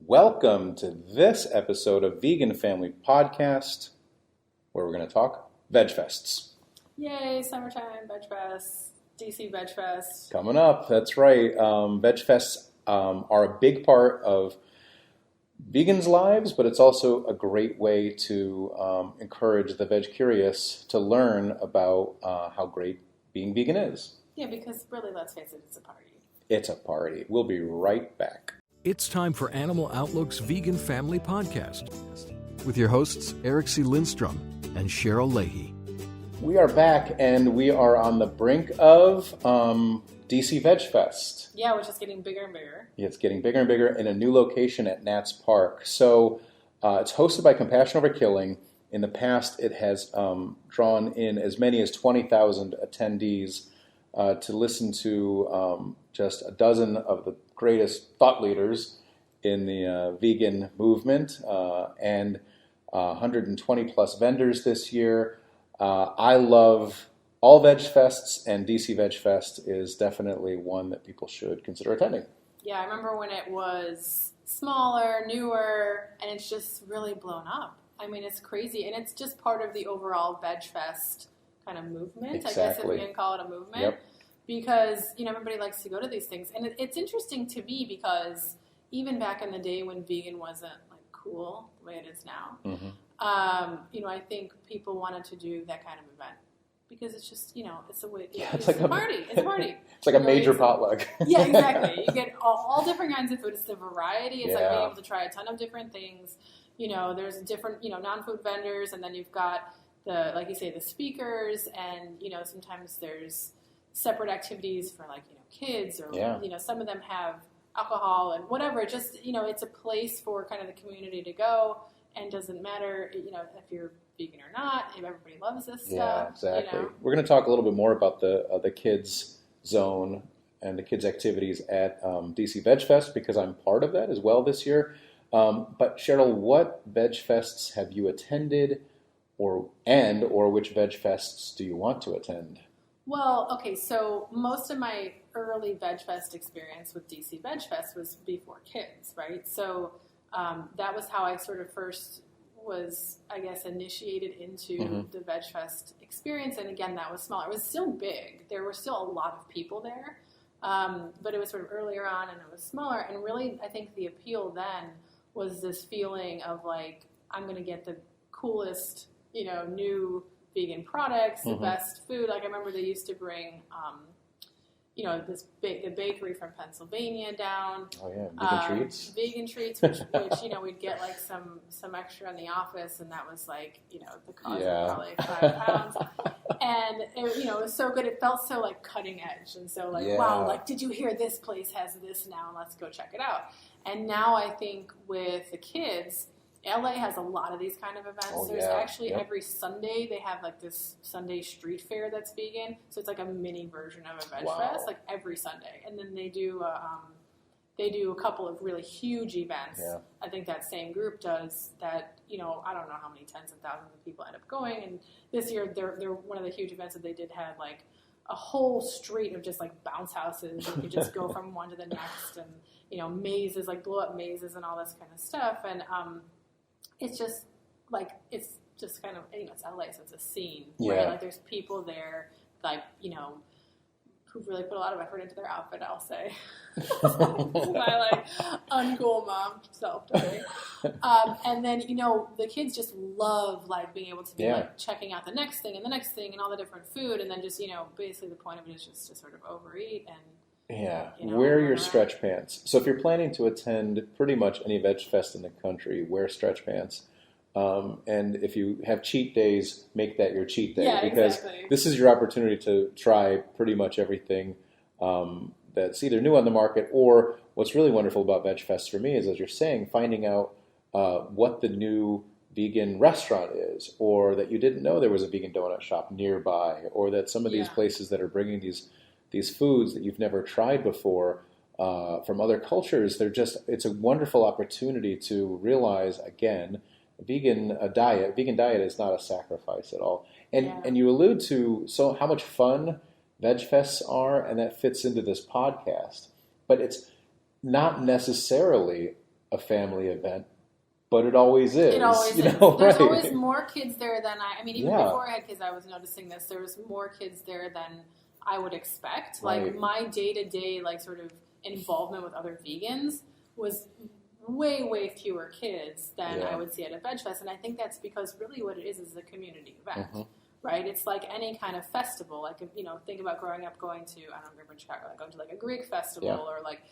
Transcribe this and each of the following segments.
Welcome to this episode of Vegan Family Podcast, where we're going to talk VegFests. Yay, summertime, VegFest, DC VegFest. Coming up, that's right. VegFests are a big part of vegans' lives, but it's also a great way to encourage the veg curious to learn about how great being vegan is. Yeah, because really, let's face it, it's a party. It's a party. We'll be right back. It's time for Animal Outlook's Vegan Family Podcast with your hosts Eric C. Lindstrom and Cheryl Leahy. We are back, and we are on the brink of DC VegFest. Yeah, which is getting bigger and bigger. Yeah, it's getting bigger and bigger in a new location at Nats Park. So it's hosted by Compassion Over Killing. In the past, it has drawn in as many as 20,000 attendees to listen to just a dozen of the greatest thought leaders in the vegan movement and 120 plus vendors this year. I love all VegFests, and DC VegFest is definitely one that people should consider attending. Yeah, I remember when it was smaller, newer, and it's just really blown up. I mean, it's crazy, and it's just part of the overall VegFest kind of movement. Exactly. I guess if we can call it a movement. Yep. Because, everybody likes to go to these things. And it's interesting to me because even back in the day when vegan wasn't, cool the way it is now, I think people wanted to do that kind of event. Because it's just, it's a way, it's like a party. It's a party. It's like a major potluck. Yeah, exactly. You get all different kinds of food. It's the variety. It's like being able to try a ton of different things. There's different, non-food vendors. And then you've got the, like you say, the speakers. And, sometimes there's separate activities for kids or some of them have alcohol and whatever. Just it's a place for kind of the community to go, and doesn't matter if you're vegan or not. If everybody loves this stuff. Yeah, exactly. We're going to talk a little bit more about the kids zone and the kids activities at DC VegFest because I'm part of that as well this year. But Cheryl, what VegFests have you attended, or which VegFests do you want to attend? Well, okay, so most of my early VegFest experience with DC VegFest was before kids, right? So that was how I sort of first was, I guess, initiated into the VegFest experience. And again, that was small. It was still big. There were still a lot of people there, but it was sort of earlier on and it was smaller. And really, I think the appeal then was this feeling of I'm going to get the coolest, new vegan products, the best food. I remember they used to bring, the bakery from Pennsylvania down. Oh yeah, vegan treats. Vegan treats, which we'd get some extra in the office, and that was the cost of probably £5. And it was so good. It felt so cutting edge, and so wow, did you hear this place has this now? Let's go check it out. And now I think with the kids, LA has a lot of these kind of events. There's actually every Sunday they have this Sunday street fair that's vegan. So it's a mini version of a VegFest, every Sunday. And then they do a couple of really huge events. Yeah. I think that same group does that. I don't know how many tens of thousands of people end up going. And this year they're one of the huge events that they did had a whole street of just bounce houses. You could just go from one to the next, and mazes, blow up mazes and all this kind of stuff. And it's just kind of, it's LA, so it's a scene, right? There's people there, who've really put a lot of effort into their outfit, I'll say. This is my, uncool mom self to me. And then, the kids just love, being able to be, checking out the next thing and all the different food, and then just, basically the point of it is just to sort of overeat and wear your stretch pants. So if you're planning to attend pretty much any VegFest in the country, wear stretch pants. And if you have cheat days, make that your cheat day. Because this is your opportunity to try pretty much everything that's either new on the market, or what's really wonderful about VegFest for me is, as you're saying, finding out what the new vegan restaurant is, or that you didn't know there was a vegan donut shop nearby, or that some of these places that are bringing these foods that you've never tried before from other cultures, it's a wonderful opportunity to realize, again, vegan diet is not a sacrifice at all. And you allude to how much fun VegFests are, and that fits into this podcast. But it's not necessarily a family event, but it always is. It always is. There's right? always more kids there than I mean, even Yeah. before I had kids, I was noticing this. There was more kids there than I would expect. Right. Like my day-to-day, like sort of involvement with other vegans was way, way fewer kids than I would see at a veg fest. And I think that's because really what it is a community event. Mm-hmm. Right? It's like any kind of festival. Like, if, think about growing up going to, I don't remember in Chicago, like going to like a Greek festival or like,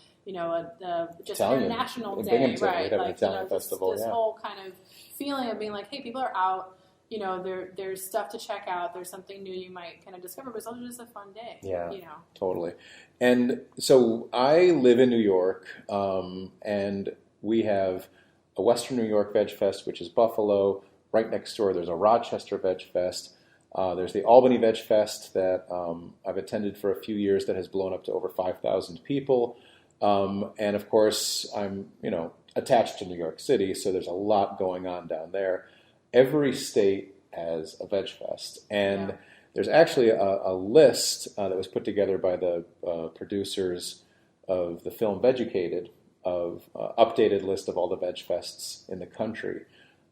just Italian, International Day, Binghamton, right? Like, Italian festival, this whole kind of feeling of being like, hey, people are out, there's stuff to check out. There's something new you might kind of discover, but it's also just a fun day. Yeah, totally. And so I live in New York, and we have a Western New York Veg Fest, which is Buffalo. Right next door, there's a Rochester Veg Fest. There's the Albany Veg Fest that I've attended for a few years that has blown up to over 5,000 people. And of course, I'm, attached to New York City, so there's a lot going on down there. Every state has a Veg Fest. And there's actually a list that was put together by the producers of the film Vegucated, of updated list of all the Veg Fests in the country.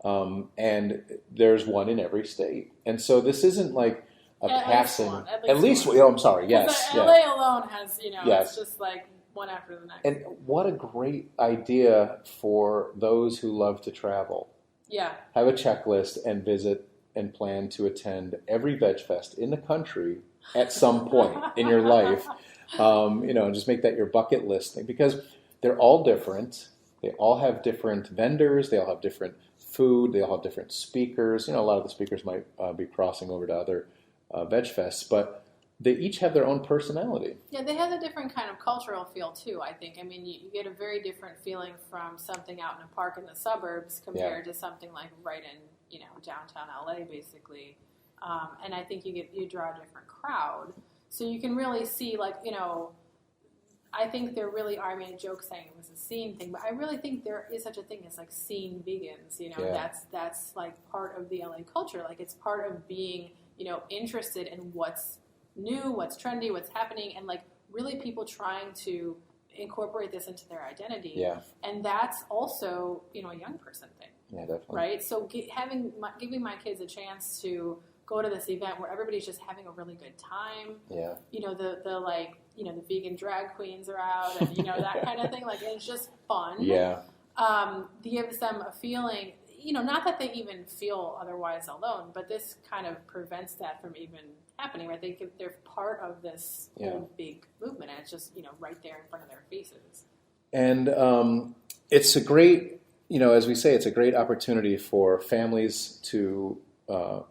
And there's one in every state. And so this isn't like a passing. At least one. Oh, I'm sorry. Yes. LA alone has, yes. It's just like one after the next. And what a great idea for those who love to travel. Yeah. Have a checklist and visit and plan to attend every Veg Fest in the country at some point in your life. Just make that your bucket list thing, because they're all different. They all have different vendors. They all have different food. They all have different speakers. A lot of the speakers might be crossing over to other Veg Fests, but they each have their own personality. Yeah, they have a different kind of cultural feel too, I think. I mean, you get a very different feeling from something out in a park in the suburbs compared to something like right in, downtown LA, basically. And I think you draw a different crowd. So you can really see, like, I think there really are, a joke saying it was a scene thing, but I really think there is such a thing as like scene vegans, that's like part of the LA culture. Like it's part of being, interested in what's new, what's trendy, what's happening, and like really people trying to incorporate this into their identity. Yeah. And that's also, a young person thing. Yeah, definitely. Right? So giving my kids a chance to go to this event where everybody's just having a really good time. Yeah. The vegan drag queens are out and, that kind of thing. Like, it's just fun. Yeah. Gives them a feeling, not that they even feel otherwise alone, but this kind of prevents that from even happening, right? They're part of this whole big movement, and it's just, right there in front of their faces. And it's a great, as we say, it's a great opportunity for families to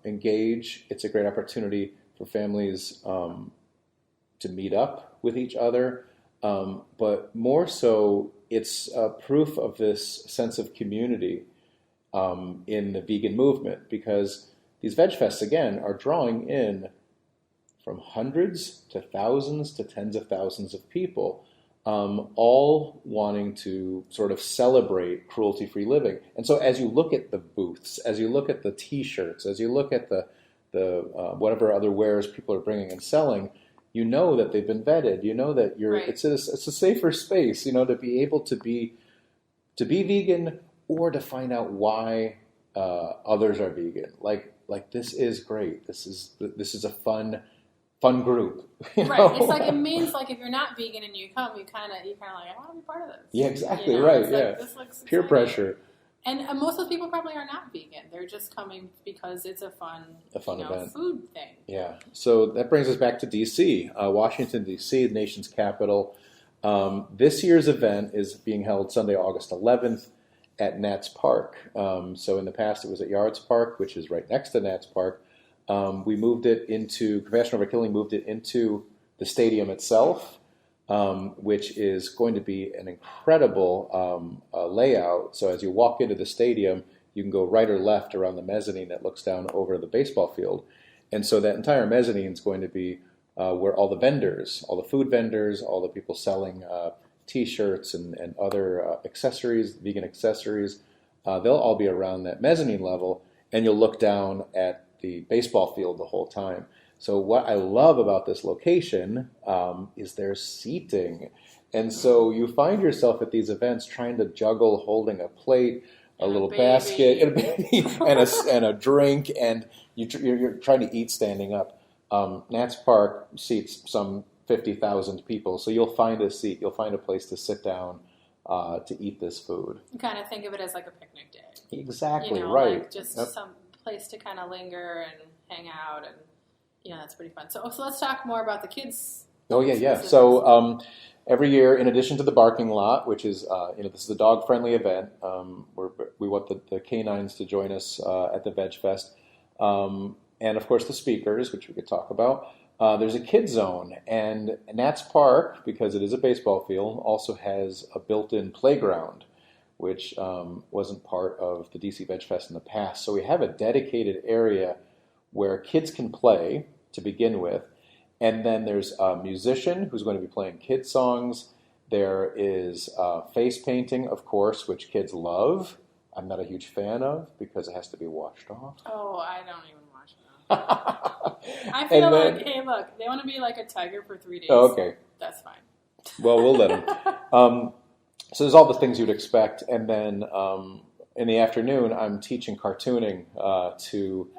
engage. It's a great opportunity for families to meet up with each other. But more so, it's proof of this sense of community in the vegan movement, because these Veg Fests, again, are drawing in from hundreds to thousands to tens of thousands of people, all wanting to sort of celebrate cruelty-free living. And so as you look at the booths, as you look at the T-shirts, as you look at the whatever other wares people are bringing and selling, you know that they've been vetted. You know that it's a safer space, to be able to be vegan, or to find out why others are vegan. Like this is great. This is a fun group. Right. It's like, it means like if you're not vegan and you come, you kind of like, I want to be part of this. Yeah, exactly. Right. Like, this looks peer exciting. Pressure. And most of those people probably are not vegan. They're just coming because it's a fun event. Food thing. Yeah. So that brings us back to D.C. Washington, D.C., the nation's capital. This year's event is being held Sunday, August 11th at Nats Park. So in the past, it was at Yards Park, which is right next to Nats Park. We moved it into, Compassion Over Killing moved it into the stadium itself, which is going to be an incredible layout. So as you walk into the stadium, you can go right or left around the mezzanine that looks down over the baseball field. And so that entire mezzanine is going to be where all the vendors, all the food vendors, all the people selling T-shirts and other accessories, vegan accessories, they'll all be around that mezzanine level, and you'll look down at the baseball field the whole time. So what I love about this location is there's seating, And so you find yourself at these events trying to juggle holding a plate, a little basket, and a baby, and a drink, and you're trying to eat standing up. Nats Park seats some 50,000 people, so you'll find a seat, you'll find a place to sit down to eat this food. You kind of think of it as like a picnic day. Exactly, you know, right. Like just some place to kind of linger and hang out, and that's pretty fun. So let's talk more about the kids. Oh yeah. So every year, in addition to the barking lot, which is this is a dog-friendly event, where we want the canines to join us at the VegFest, and of course the speakers, which we could talk about. There's a kid zone, and Nats Park, because it is a baseball field, also has a built-in playground, which wasn't part of the DC VegFest in the past. So we have a dedicated area where kids can play to begin with, and then there's a musician who's going to be playing kid songs. There is face painting, of course, which kids love. I'm not a huge fan of because it has to be washed off. Oh, I don't even watch it. I feel like, hey, look, they want to be like a tiger for 3 days. Oh, okay. That's fine. Well, we'll let them. So there's all the things you'd expect. And then in the afternoon, I'm teaching cartooning to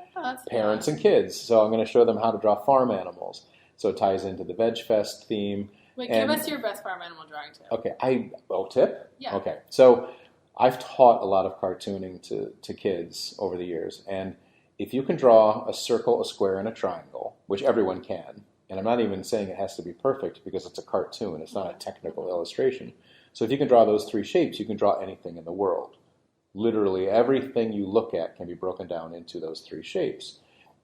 parents and kids. So I'm going to show them how to draw farm animals. So it ties into the VegFest theme. Wait, give us your best farm animal drawing tip. Okay. Tip? Yeah. Okay. So I've taught a lot of cartooning to kids over the years. And if you can draw a circle, a square, and a triangle, which everyone can, and I'm not even saying it has to be perfect because it's a cartoon. It's not a technical illustration. So if you can draw those 3 shapes, you can draw anything in the world. Literally everything you look at can be broken down into those 3 shapes.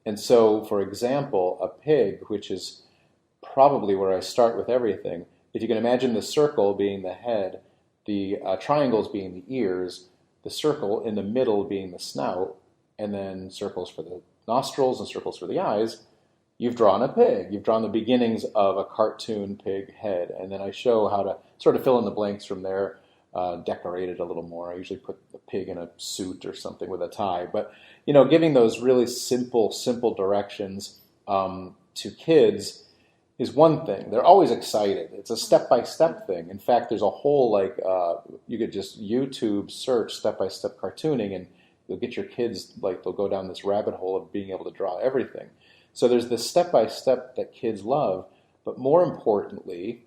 And so, for example, a pig, which is probably where I start with everything, if you can imagine the circle being the head, the triangles being the ears, the circle in the middle being the snout, and then circles for the nostrils and circles for the eyes, you've drawn a pig. You've drawn the beginnings of a cartoon pig head. And then I show how to sort of fill in the blanks from there, decorate it a little more. I usually put the pig in a suit or something with a tie. But, giving those really simple directions to kids is one thing. They're always excited. It's a step-by-step thing. In fact, there's a whole, you could just YouTube search step-by-step cartooning, and you'll get your kids, they'll go down this rabbit hole of being able to draw everything. So there's this step-by-step that kids love, but more importantly,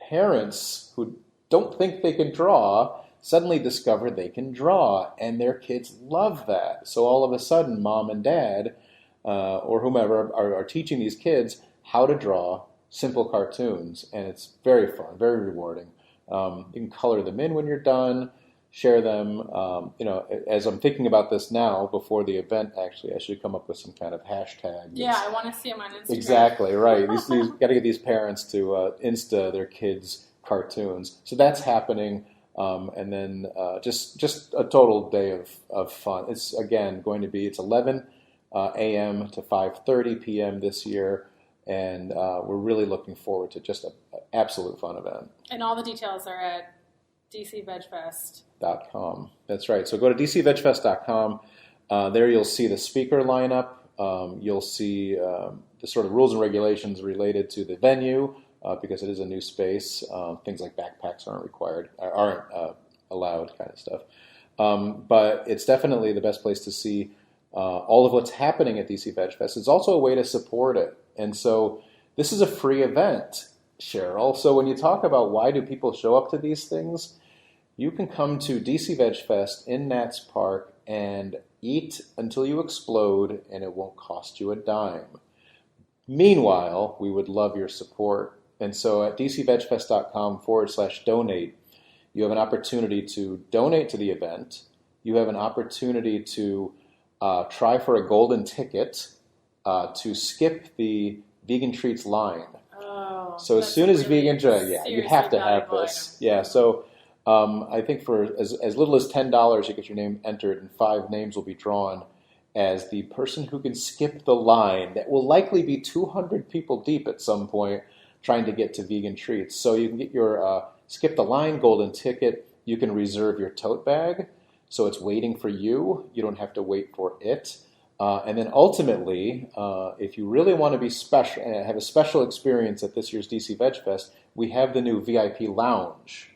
parents who don't think they can draw suddenly discover they can draw, and their kids love that. So all of a sudden, mom and dad, or whomever, are teaching these kids how to draw simple cartoons, and it's very fun, very rewarding. You can color them in when you're done, share them. As I'm thinking about this now, before the event, actually, I should come up with some kind of hashtag. Yeah, I want to see them on Instagram. Exactly, right. These got to get these parents to Insta their kids' cartoons. So that's happening, and then just a total day of fun. It's, again, going to be, it's 11 a.m. to 5:30 p.m. this year, and we're really looking forward to just an absolute fun event. And all the details are at DCVegFest.com. That's right. So go to DCVegFest.com. There you'll see the speaker lineup. You'll see the sort of rules and regulations related to the venue, because it is a new space. Things like backpacks aren't allowed, kind of stuff. But it's definitely the best place to see all of what's happening at DC VegFest. It's also a way to support it. And so this is a free event, Cheryl. So when you talk about why do people show up to these things, you can come to DC VegFest in Nats Park and eat until you explode, and it won't cost you a dime. Meanwhile, we would love your support. And so at dcvegfest.com/donate, you have an opportunity to donate to the event. You have an opportunity to try for a golden ticket to skip the vegan treats line. Oh, so as soon as vegan, you have to have this. Item. Yeah, so I think for as little as $10, you get your name entered, and 5 names will be drawn as the person who can skip the line that will likely be 200 people deep at some point trying to get to vegan treats. So you can get your skip the line golden ticket. You can reserve your tote bag, so it's waiting for you. You don't have to wait for it. And then ultimately, if you really want to be special and have a special experience at this year's DC VegFest, we have the new VIP lounge,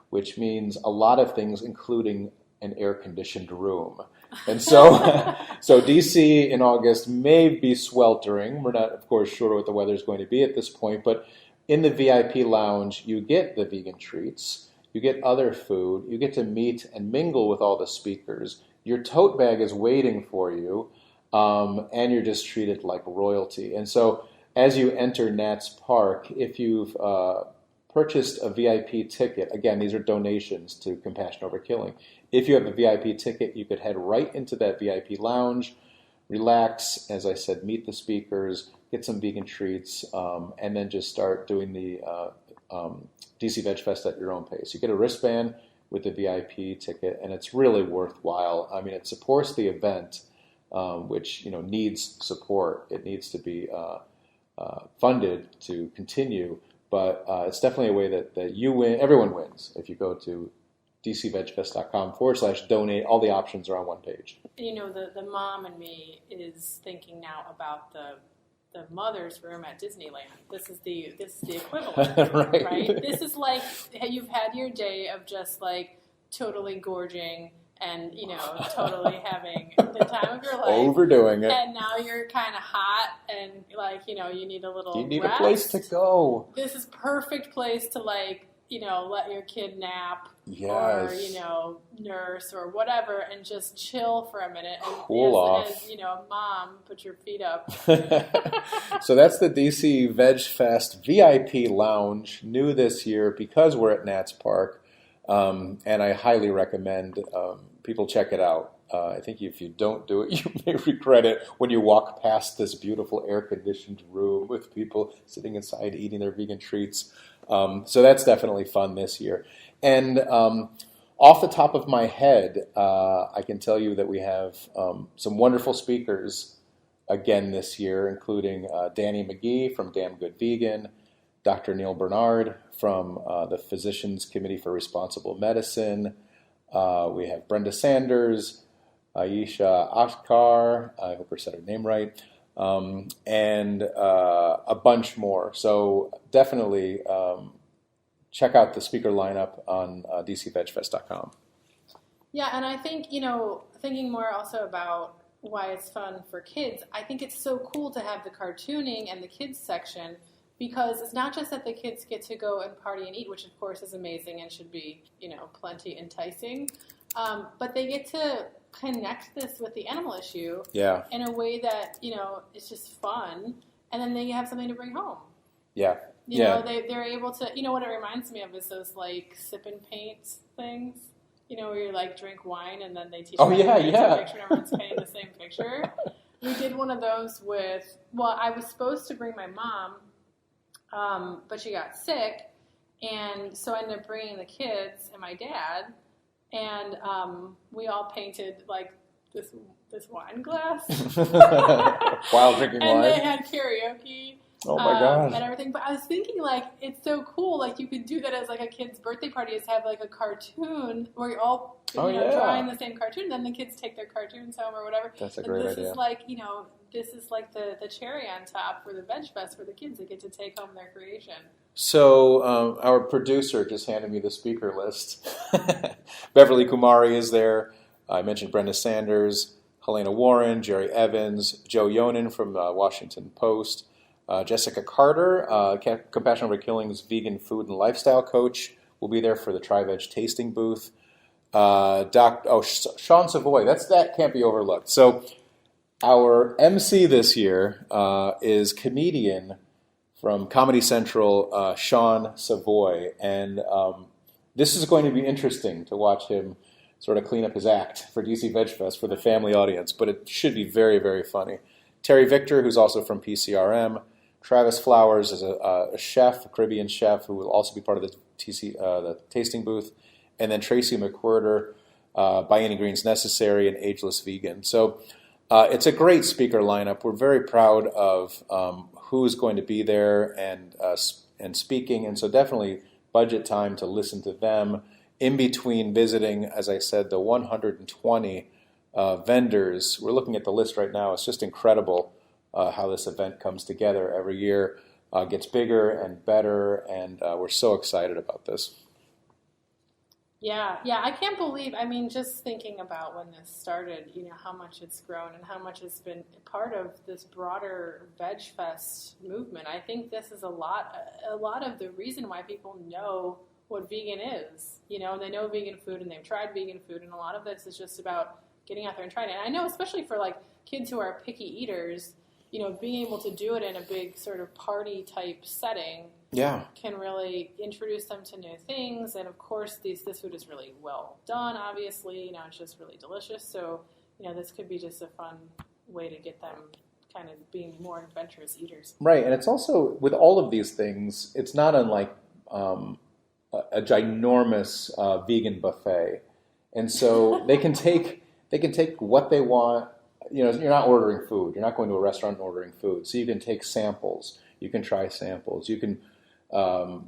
which means a lot of things, including an air-conditioned room. And so, so DC in August may be sweltering. We're not, of course, sure what the weather is going to be at this point, but in the VIP lounge, you get the vegan treats, you get other food, you get to meet and mingle with all the speakers. Your tote bag is waiting for you, and you're just treated like royalty. And so as you enter Nats Park, if you've purchased a VIP ticket, again, these are donations to Compassion Over Killing. If you have a VIP ticket, you could head right into that VIP lounge, relax, as I said, meet the speakers, get some vegan treats, and then just start doing the DC VegFest at your own pace. You get a wristband with the VIP ticket, and it's really worthwhile. I mean, it supports the event, which needs support. It needs to be funded to continue, but it's definitely a way that you win. Everyone wins if you go to dcvegfest.com/donate. All the options are on one page. The mom in me is thinking now about the mother's room at Disneyland. This is the equivalent, right? This is like you've had your day of just like totally gorging and totally having the time of your life, overdoing it, and now you're kind of hot and like you need a little. You need rest. a place to go. This is perfect place to like let your kid nap. Yes. Or, nurse or whatever, and just chill for a minute. And cool off. As, mom, put your feet up. So that's the DC VegFest VIP Lounge, new this year because we're at Nats Park. And I highly recommend people check it out. I think if you don't do it, you may regret it when you walk past this beautiful air-conditioned room with people sitting inside eating their vegan treats. So that's definitely fun this year. And off the top of my head, I can tell you that we have some wonderful speakers again this year, including Danny McGee from Damn Good Vegan, Dr. Neil Bernard from the Physicians Committee for Responsible Medicine. We have Brenda Sanders, Aisha Akhtar, I hope I said her name right, and a bunch more. So definitely check out the speaker lineup on dcvegfest.com. Yeah, and I think, thinking more also about why it's fun for kids, I think it's so cool to have the cartooning and the kids section because it's not just that the kids get to go and party and eat, which of course is amazing and should be, plenty enticing, but they get to connect this with the animal issue in a way that, it's just fun, and then they have something to bring home. Yeah. They're able to, what it reminds me of is those, like, sip and paint things, where you, like, drink wine and then they teach you to paint a picture and everyone's painting the same picture. We did one of those I was supposed to bring my mom, but she got sick, and so I ended up bringing the kids and my dad, and we all painted, like, this wine glass. While drinking wine. And they had karaoke. Oh my God. And everything. But I was thinking, like, it's so cool. Like, you could do that as, like, a kid's birthday party is have, like, a cartoon where you're all drawing the same cartoon. Then the kids take their cartoons home or whatever. That's a great idea. This is, like, this is, like, the cherry on top for the VegFest for the kids. They get to take home their creation. So our producer just handed me the speaker list. Beverly Kumari is there. I mentioned Brenda Sanders, Helena Warren, Jerry Evans, Joe Yonan from Washington Post, Jessica Carter, Compassion Over Killing's vegan food and lifestyle coach, will be there for the Tri-Veg tasting booth. Sean Savoy, that can't be overlooked. So our MC this year is comedian from Comedy Central, Sean Savoy, and this is going to be interesting to watch him sort of clean up his act for DC VegFest for the family audience, but it should be very, very funny. Terry Victor, who's also from PCRM, Travis Flowers is a chef, a Caribbean chef, who will also be part of the tasting booth, and then Tracy McWhirter, By Any Means Necessary, and Ageless Vegan. So it's a great speaker lineup. We're very proud of who's going to be there and speaking, and so definitely budget time to listen to them in between visiting, as I said, the 120 vendors. We're looking at the list right now. It's just incredible how this event comes together every year, gets bigger and better, and we're so excited about this. Yeah, I can't believe, just thinking about when this started, how much it's grown and how much it's been part of this broader VegFest movement. I think this is a lot of the reason why people know what vegan is. They know vegan food and they've tried vegan food, and a lot of this is just about getting out there and trying it. And I know especially for like kids who are picky eaters, being able to do it in a big sort of party type setting can really introduce them to new things. And of course, this food is really well done, obviously. It's just really delicious. So, this could be just a fun way to get them kind of being more adventurous eaters. Right. And it's also, with all of these things, it's not unlike a ginormous vegan buffet. And so they can take what they want. You're not ordering food. You're not going to a restaurant and ordering food. So you can take samples. You can try samples. You can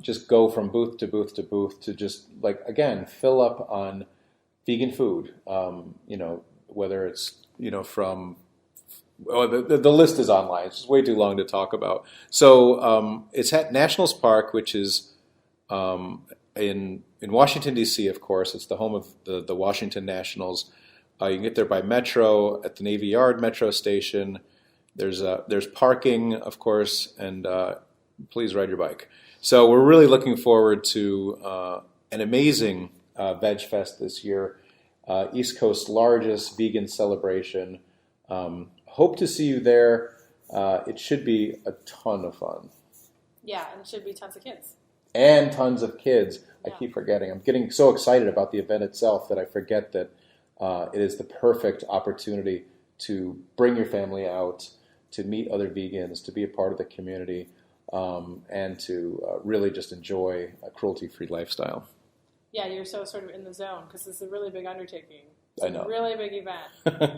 just go from booth to booth to booth to just, fill up on vegan food. Whether it's, from... the list is online. It's just way too long to talk about. So it's at Nationals Park, which is in Washington, D.C., of course. It's the home of the Washington Nationals. You can get there by metro at the Navy Yard metro station. There's parking, of course, and please ride your bike. So we're really looking forward to an amazing VegFest this year, East Coast's largest vegan celebration. Hope to see you there. It should be a ton of fun. Yeah, and it should be tons of kids. And tons of kids. Yeah. I keep forgetting. I'm getting so excited about the event itself that I forget that it is the perfect opportunity to bring your family out, to meet other vegans, to be a part of the community, and to really just enjoy a cruelty-free lifestyle. Yeah, you're so sort of in the zone because it's a really big undertaking. I know. It's a really big event.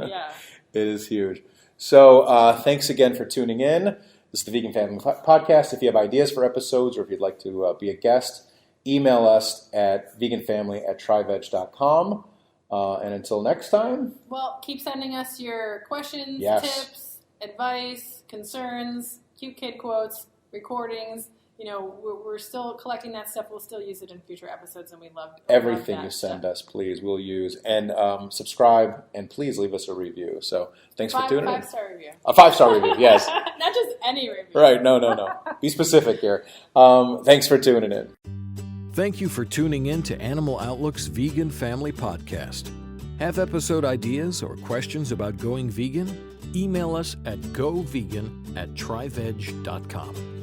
Yeah. It is huge. So thanks again for tuning in. This is the Vegan Family Podcast. If you have ideas for episodes or if you'd like to be a guest, email us at veganfamily@tryveg.com. And until next time. Well, keep sending us your questions, tips, advice, concerns, cute kid quotes, recordings. We're still collecting that stuff. We'll still use it in future episodes, and we love everything you send us. Please, we'll use, and subscribe, and please leave us a review. So thanks for tuning in. 5-star review. A 5-star review, yes. Not just any review. Right? No. Be specific here. Thanks for tuning in. Thank you for tuning in to Animal Outlook's Vegan Family Podcast. Have episode ideas or questions about going vegan? Email us at govegan@tryveg.com.